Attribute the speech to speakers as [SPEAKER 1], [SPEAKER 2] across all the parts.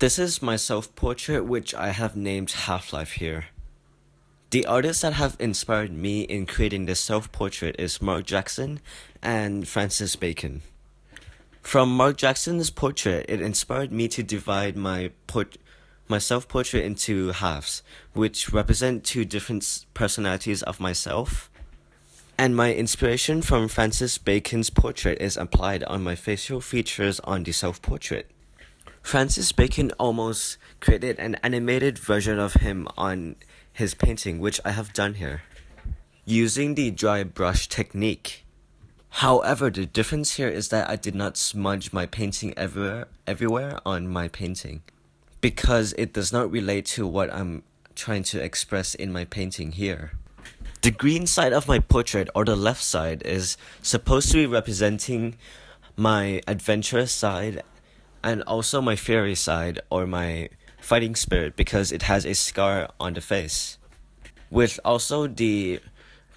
[SPEAKER 1] This is my self-portrait, which I have named Half-Life here. The artists that have inspired me in creating this self-portrait is Mark Jackson and Francis Bacon. From Mark Jackson's portrait, it inspired me to divide my self-portrait into halves, which represent two different personalities of myself. And my inspiration from Francis Bacon's portrait is applied on my facial features on the self-portrait. Francis Bacon almost created an animated version of him on his painting, which I have done here, using the dry brush technique. However, the difference here is that I did not smudge my painting everywhere on my painting, because it does not relate to what I'm trying to express in my painting here. The green side of my portrait, or the left side, is supposed to be representing my adventurous side and also my fiery side, or my fighting spirit, because it has a scar on the face, with also the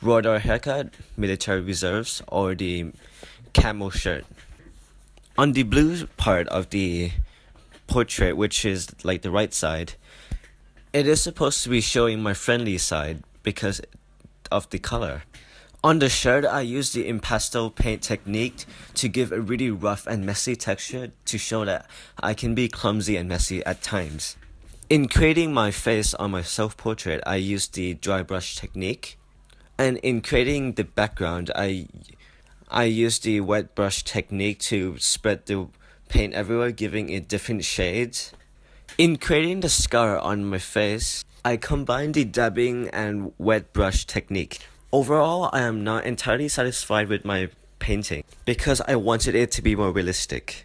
[SPEAKER 1] Rodar haircut, military reserves, or the camo shirt. On the blue part of the portrait, which is like the right side, it is supposed to be showing my friendly side because of the color. On the shirt, I used the impasto paint technique to give a really rough and messy texture to show that I can be clumsy and messy at times. In creating my face on my self-portrait, I used the dry brush technique. And in creating the background, I used the wet brush technique to spread the paint everywhere, giving it different shades. In creating the scar on my face, I combined the dabbing and wet brush technique. Overall, I am not entirely satisfied with my painting because I wanted it to be more realistic.